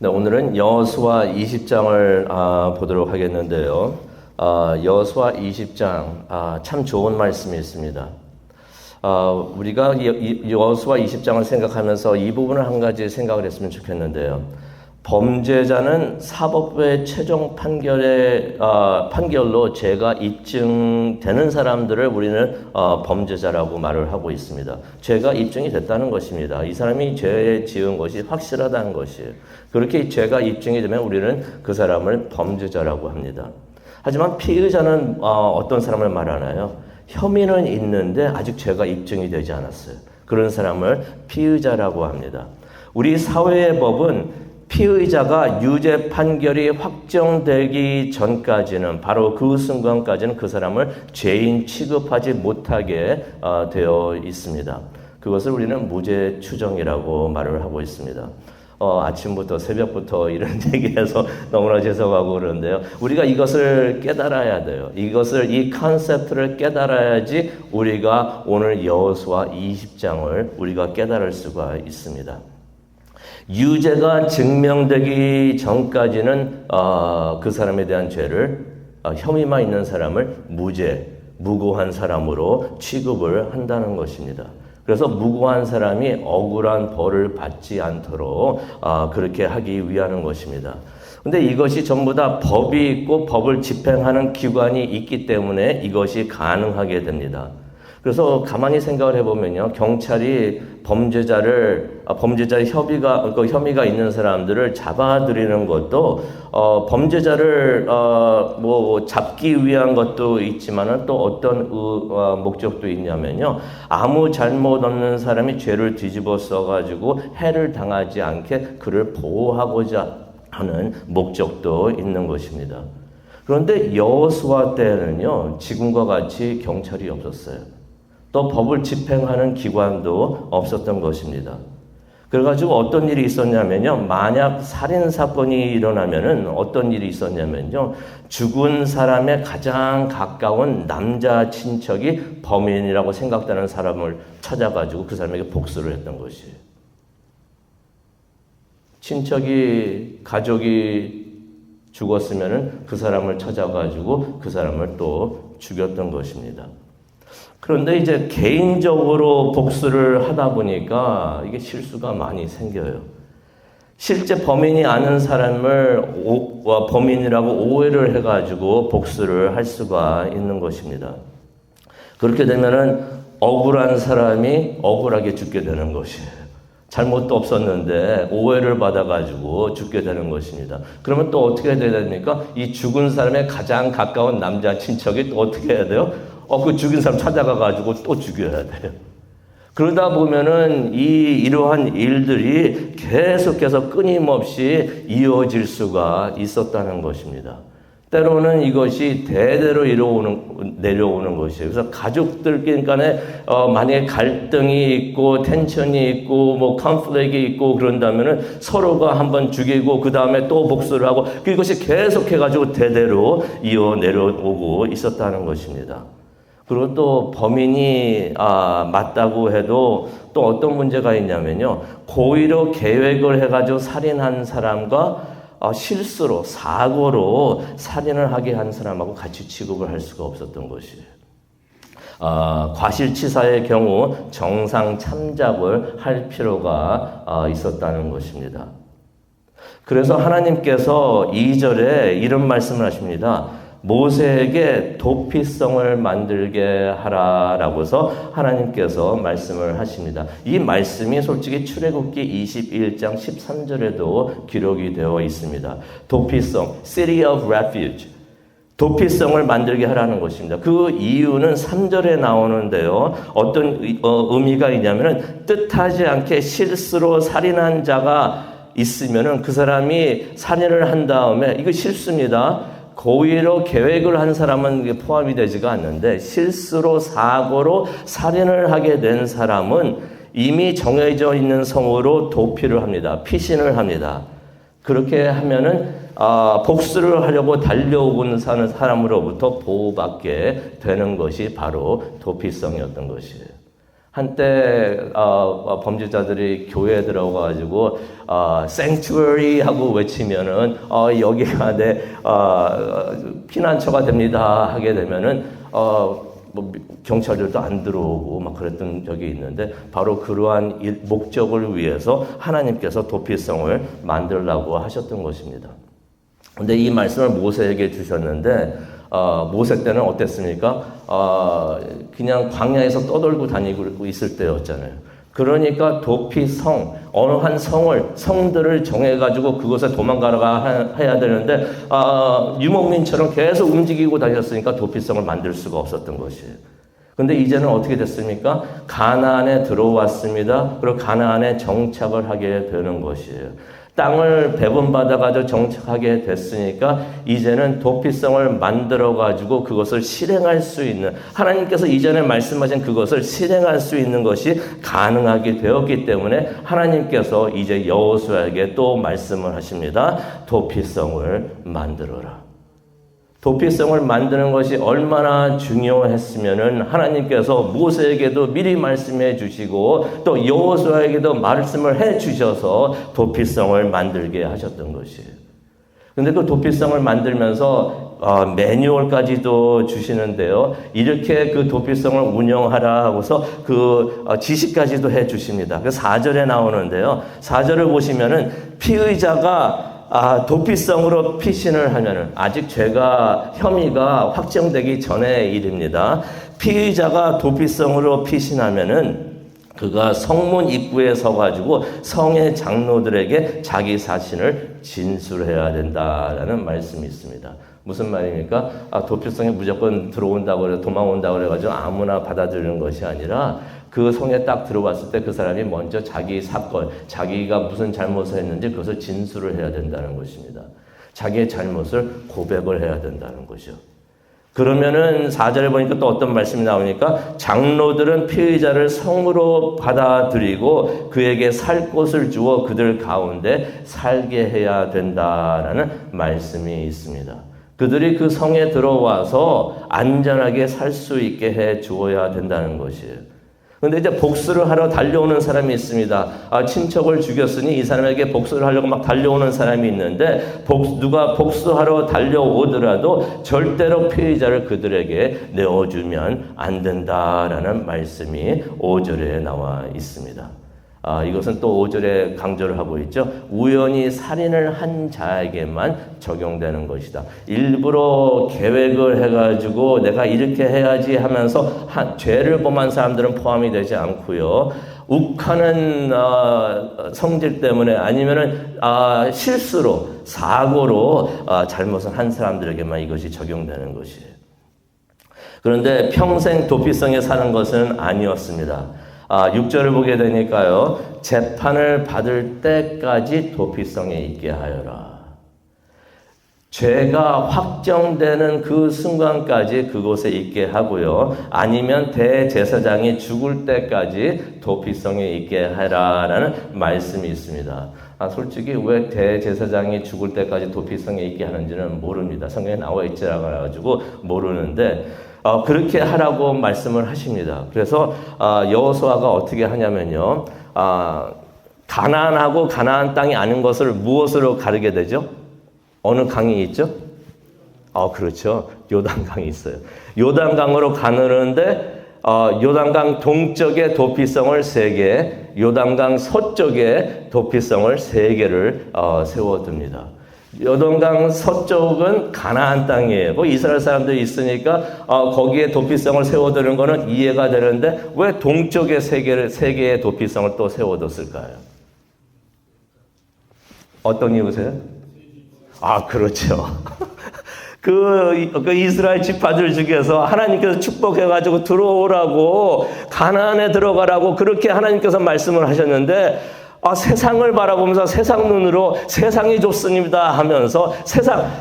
네, 오늘은 여호수아 20장을 보도록 하겠는데요. 여호수아 20장 참 좋은 말씀이 있습니다. 우리가 여호수아 20장을 생각하면서 이 부분을 한 가지 생각을 했으면 좋겠는데요. 범죄자는 사법부의 최종 판결로 죄가 입증되는 사람들을 우리는 범죄자라고 말을 하고 있습니다. 죄가 입증이 됐다는 것입니다. 이 사람이 죄에 지은 것이 확실하다는 것이에요. 그렇게 죄가 입증이 되면 우리는 그 사람을 범죄자라고 합니다. 하지만 피의자는 어떤 사람을 말하나요? 혐의는 있는데 아직 죄가 입증이 되지 않았어요. 그런 사람을 피의자라고 합니다. 우리 사회의 법은 피의자가 유죄 판결이 확정되기 전까지는, 바로 그 순간까지는 그 사람을 죄인 취급하지 못하게 되어 있습니다. 그것을 우리는 무죄 추정이라고 말을 하고 있습니다. 아침부터 새벽부터 이런 얘기해서 너무나 죄송하고 그러는데요. 우리가 이것을 깨달아야 돼요. 이 컨셉트를 깨달아야지 우리가 오늘 여호수아 20장을 우리가 깨달을 수가 있습니다. 유죄가 증명되기 전까지는 그 사람에 대한 죄를, 혐의만 있는 사람을 무고한 사람으로 취급을 한다는 것입니다. 그래서 무고한 사람이 억울한 벌을 받지 않도록 그렇게 하기 위하는 것입니다. 근데 이것이 전부 다 법이 있고 법을 집행하는 기관이 있기 때문에 이것이 가능하게 됩니다. 그래서 가만히 생각을 해보면요, 경찰이 범죄자의 혐의가 있는 사람들을 잡아들이는 것도 범죄자를 잡기 위한 것도 있지만은 또 어떤 목적도 있냐면요, 아무 잘못 없는 사람이 죄를 뒤집어 써가지고 해를 당하지 않게 그를 보호하고자 하는 목적도 있는 것입니다. 그런데 여호수아 때는요, 지금과 같이 경찰이 없었어요. 또 법을 집행하는 기관도 없었던 것입니다. 그래가지고 어떤 일이 있었냐면요, 만약 살인사건이 일어나면은 어떤 일이 있었냐면요, 죽은 사람의 가장 가까운 남자 친척이 범인이라고 생각되는 사람을 찾아가지고 그 사람에게 복수를 했던 것이에요. 가족이 죽었으면은 그 사람을 찾아가지고 그 사람을 또 죽였던 것입니다. 그런데 이제 개인적으로 복수를 하다 보니까 이게 실수가 많이 생겨요. 실제 범인이 아는 사람을 범인이라고 오해를 해가지고 복수를 할 수가 있는 것입니다. 그렇게 되면은 억울한 사람이 억울하게 죽게 되는 것이에요. 잘못도 없었는데 오해를 받아가지고 죽게 되는 것입니다. 그러면 또 어떻게 해야 됩니까? 이 죽은 사람의 가장 가까운 남자 친척이 또 어떻게 해야 돼요? 그 죽인 사람 찾아가가지고 또 죽여야 돼요. 그러다 보면은 이러한 일들이 계속해서 끊임없이 이어질 수가 있었다는 것입니다. 때로는 이것이 대대로 내려오는 것이에요. 그래서 가족들 간에 만약에 갈등이 있고 텐션이 있고 컨플릭이 있고 그런다면은 서로가 한번 죽이고 그 다음에 또 복수를 하고 그것이 계속해가지고 대대로 이어 내려오고 있었다는 것입니다. 그리고 또 범인이 맞다고 해도 또 어떤 문제가 있냐면요, 고의로 계획을 해가지고 살인한 사람과 실수로 사고로 살인을 하게 한 사람하고 같이 취급을 할 수가 없었던 것이에요. 과실치사의 경우 정상 참작을 할 필요가 있었다는 것입니다. 그래서 하나님께서 2절에 이런 말씀을 하십니다. 모세에게 도피성을 만들게 하라라고서 하나님께서 말씀을 하십니다. 이 말씀이 솔직히 출애굽기 21장 13절에도 기록이 되어 있습니다. 도피성, City of Refuge. 도피성을 만들게 하라는 것입니다. 그 이유는 3절에 나오는데요. 어떤 의미가 있냐면은 뜻하지 않게 실수로 살인한 자가 있으면은 그 사람이 살인을 한 다음에 이거 실수입니다. 고의로 계획을 한 사람은 포함이 되지가 않는데 실수로 사고로 살인을 하게 된 사람은 이미 정해져 있는 성으로 도피를 합니다. 피신을 합니다. 그렇게 하면은 복수를 하려고 달려오고 사는 사람으로부터 보호받게 되는 것이 바로 도피성이었던 것이에요. 한때 범죄자들이 교회에 들어가가지고 sanctuary 하고 외치면은 여기가 내 피난처가 됩니다 하게 되면은 뭐 경찰들도 안 들어오고 막 그랬던 적이 있는데 바로 그러한 목적을 위해서 하나님께서 도피성을 만들라고 하셨던 것입니다. 근데 이 말씀을 모세에게 주셨는데 모세 때는 어땠습니까? 그냥 광야에서 떠돌고 다니고 있을 때였잖아요. 그러니까 도피성, 어느 한 성들을 정해가지고 그곳에 도망가라 해야 되는데, 유목민처럼 계속 움직이고 다녔으니까 도피성을 만들 수가 없었던 것이에요. 근데 이제는 어떻게 됐습니까? 가나안에 들어왔습니다. 그리고 가나안에 정착을 하게 되는 것이에요. 땅을 배분받아가지고 정착하게 됐으니까 이제는 도피성을 만들어가지고 그것을 실행할 수 있는, 하나님께서 이전에 말씀하신 그것을 실행할 수 있는 것이 가능하게 되었기 때문에 하나님께서 이제 여호수아에게 또 말씀을 하십니다. 도피성을 만들어라. 도피성을 만드는 것이 얼마나 중요했으면은 하나님께서 모세에게도 미리 말씀해 주시고 또 여호수아에게도 말씀을 해 주셔서 도피성을 만들게 하셨던 것이에요. 근데 그 도피성을 만들면서 매뉴얼까지도 주시는데요. 이렇게 그 도피성을 운영하라 하고서 그 지시까지도 해 주십니다. 그 4절에 나오는데요. 4절을 보시면은 피의자가 도피성으로 피신을 하면은, 아직 혐의가 확정되기 전의 일입니다. 피의자가 도피성으로 피신하면은 그가 성문 입구에 서가지고 성의 장로들에게 자기 사신을 진술해야 된다라는 말씀이 있습니다. 무슨 말입니까? 도피성에 무조건 들어온다고 그래, 도망온다고 그래가지고 아무나 받아들이는 것이 아니라 그 성에 딱 들어왔을 때 그 사람이 먼저 자기 사건, 자기가 무슨 잘못을 했는지 그것을 진술을 해야 된다는 것입니다. 자기의 잘못을 고백을 해야 된다는 것이죠. 그러면은 4절에 보니까 또 어떤 말씀이 나오니까 장로들은 피의자를 성으로 받아들이고 그에게 살 곳을 주어 그들 가운데 살게 해야 된다라는 말씀이 있습니다. 그들이 그 성에 들어와서 안전하게 살 수 있게 해 주어야 된다는 것이에요. 근데 이제 복수를 하러 달려오는 사람이 있습니다. 친척을 죽였으니 이 사람에게 복수를 하려고 막 달려오는 사람이 있는데 누가 복수하러 달려오더라도 절대로 피의자를 그들에게 내어주면 안 된다라는 말씀이 5절에 나와 있습니다. 이것은 또 5절에 강조를 하고 있죠. 우연히 살인을 한 자에게만 적용되는 것이다. 일부러 계획을 해가지고 내가 이렇게 해야지 하면서 죄를 범한 사람들은 포함이 되지 않고요. 욱하는 성질 때문에 아니면은 실수로, 사고로 잘못을 한 사람들에게만 이것이 적용되는 것이에요. 그런데 평생 도피성에 사는 것은 아니었습니다. 6절을 보게 되니까요. 재판을 받을 때까지 도피성에 있게 하여라. 죄가 확정되는 그 순간까지 그곳에 있게 하고요. 아니면 대제사장이 죽을 때까지 도피성에 있게 하라라는 말씀이 있습니다. 솔직히 왜 대제사장이 죽을 때까지 도피성에 있게 하는지는 모릅니다. 성경에 나와 있지 않아가지고 모르는데 그렇게 하라고 말씀을 하십니다. 그래서 여호수아가 어떻게 하냐면요. 가나안하고 가나안 땅이 아닌 것을 무엇으로 가르게 되죠? 어느 강이 있죠? 그렇죠. 요단강이 있어요. 요단강으로 가느는데 요단강 동쪽에 도피성을 3개, 요단강 서쪽에 도피성을 3개를 세워둡니다. 요단강 서쪽은 가나안 땅이에요. 뭐 이스라엘 사람들이 있으니까 거기에 도피성을 세워두는 거는 이해가 되는데 왜 동쪽에 3개의 도피성을 또 세워뒀을까요? 어떤 이유세요? 그렇죠. 그 이스라엘 지파들 중에서 하나님께서 축복해가지고 들어오라고, 가나안에 들어가라고 그렇게 하나님께서 말씀을 하셨는데 세상을 바라보면서 세상 눈으로 세상이 좋습니다 하면서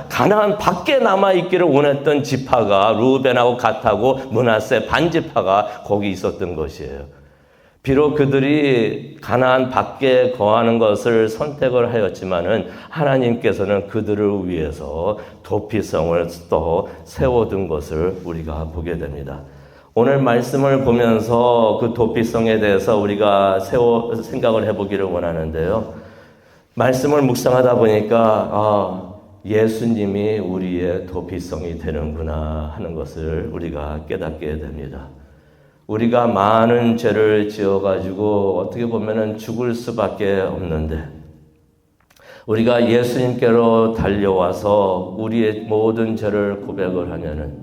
가나안 밖에 남아있기를 원했던 지파가 루벤하고 갓하고 므낫세 반지파가 거기 있었던 것이에요. 비록 그들이 가나안 밖에 거하는 것을 선택을 하였지만은 하나님께서는 그들을 위해서 도피성을 또 세워둔 것을 우리가 보게 됩니다. 오늘 말씀을 보면서 그 도피성에 대해서 우리가 생각을 해보기를 원하는데요. 말씀을 묵상하다 보니까 예수님이 우리의 도피성이 되는구나 하는 것을 우리가 깨닫게 됩니다. 우리가 많은 죄를 지어가지고 어떻게 보면은 죽을 수밖에 없는데 우리가 예수님께로 달려와서 우리의 모든 죄를 고백을 하면은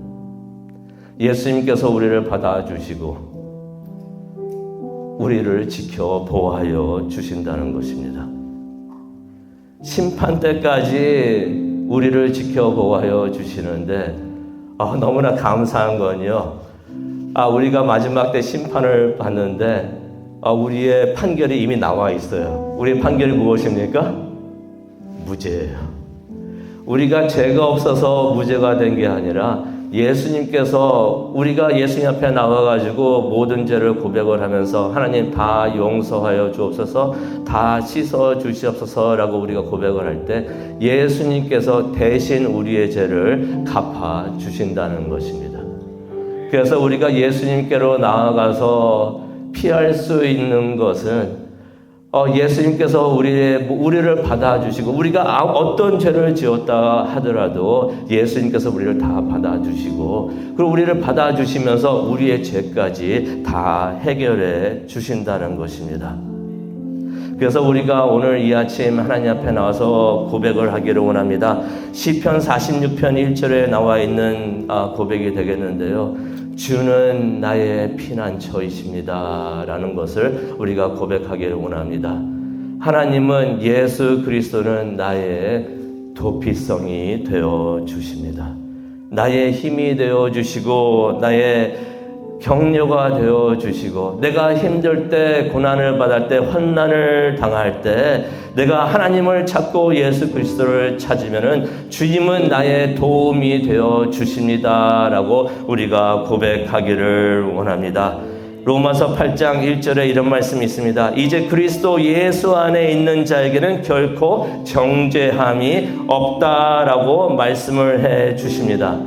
예수님께서 우리를 받아주시고 우리를 지켜 보호하여 주신다는 것입니다. 심판 때까지 우리를 지켜 보호하여 주시는데 너무나 감사한 건요. 우리가 마지막 때 심판을 받는데 우리의 판결이 이미 나와 있어요. 우리의 판결이 무엇입니까? 무죄예요. 우리가 죄가 없어서 무죄가 된 게 아니라 예수님께서 우리가 예수님 앞에 나와가지고 모든 죄를 고백을 하면서 하나님 다 용서하여 주옵소서, 다 씻어 주시옵소서라고 우리가 고백을 할 때 예수님께서 대신 우리의 죄를 갚아 주신다는 것입니다. 그래서 우리가 예수님께로 나아가서 피할 수 있는 것은 예수님께서 우리를 받아주시고 우리가 어떤 죄를 지었다 하더라도 예수님께서 우리를 다 받아주시고 그리고 우리를 받아주시면서 우리의 죄까지 다 해결해 주신다는 것입니다. 그래서 우리가 오늘 이 아침 하나님 앞에 나와서 고백을 하기를 원합니다. 시편 46편 1절에 나와 있는 고백이 되겠는데요. 주는 나의 피난처이십니다 라는 것을 우리가 고백하기를 원합니다. 하나님은 예수 그리스도는 나의 도피성이 되어 주십니다. 나의 힘이 되어 주시고 나의 격려가 되어 주시고 내가 힘들 때 고난을 받을 때 환난을 당할 때 내가 하나님을 찾고 예수 그리스도를 찾으면은 주님은 나의 도움이 되어 주십니다라고 우리가 고백하기를 원합니다. 로마서 8장 1절에 이런 말씀이 있습니다. 이제 그리스도 예수 안에 있는 자에게는 결코 정죄함이 없다라고 말씀을 해 주십니다.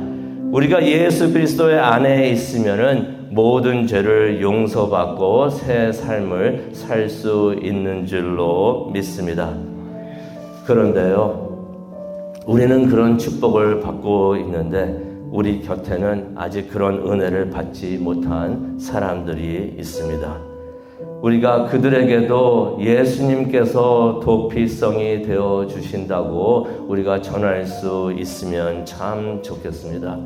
우리가 예수 그리스도의 안에 있으면은 모든 죄를 용서받고 새 삶을 살 수 있는 줄로 믿습니다. 그런데요, 우리는 그런 축복을 받고 있는데 우리 곁에는 아직 그런 은혜를 받지 못한 사람들이 있습니다. 우리가 그들에게도 예수님께서 도피성이 되어 주신다고 우리가 전할 수 있으면 참 좋겠습니다.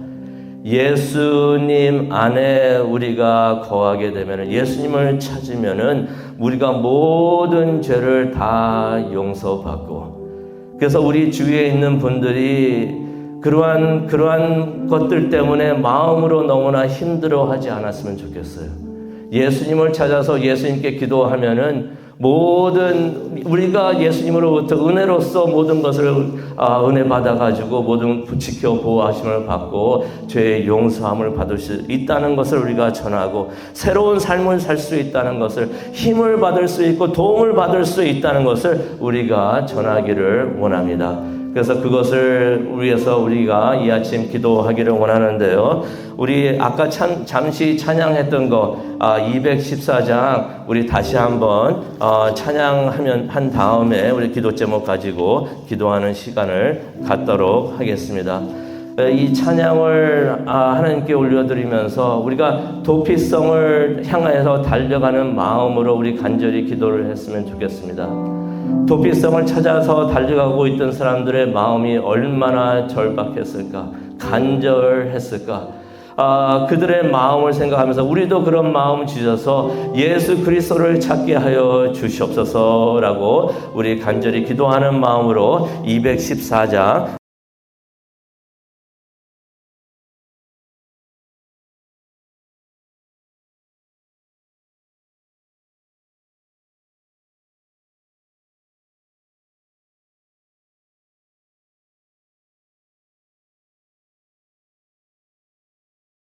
예수님 안에 우리가 거하게 되면 예수님을 찾으면은 우리가 모든 죄를 다 용서받고 그래서 우리 주위에 있는 분들이 그러한 것들 때문에 마음으로 너무나 힘들어하지 않았으면 좋겠어요. 예수님을 찾아서 예수님께 기도하면은 우리가 예수님으로부터 은혜로서 모든 것을 은혜 받아가지고 모든 지켜 보호하심을 받고 죄의 용서함을 받을 수 있다는 것을 우리가 전하고 새로운 삶을 살 수 있다는 것을 힘을 받을 수 있고 도움을 받을 수 있다는 것을 우리가 전하기를 원합니다. 그래서 그것을 위해서 우리가 이 아침 기도하기를 원하는데요. 우리 아까 잠시 찬양했던 거 214장 우리 다시 한번 찬양한 다음에 우리 기도 제목 가지고 기도하는 시간을 갖도록 하겠습니다. 이 찬양을 하나님께 올려드리면서 우리가 도피성을 향해서 달려가는 마음으로 우리 간절히 기도를 했으면 좋겠습니다. 도피성을 찾아서 달려가고 있던 사람들의 마음이 얼마나 절박했을까, 간절했을까. 그들의 마음을 생각하면서 우리도 그런 마음을 주셔서 예수 그리스도를 찾게 하여 주시옵소서라고 우리 간절히 기도하는 마음으로 214장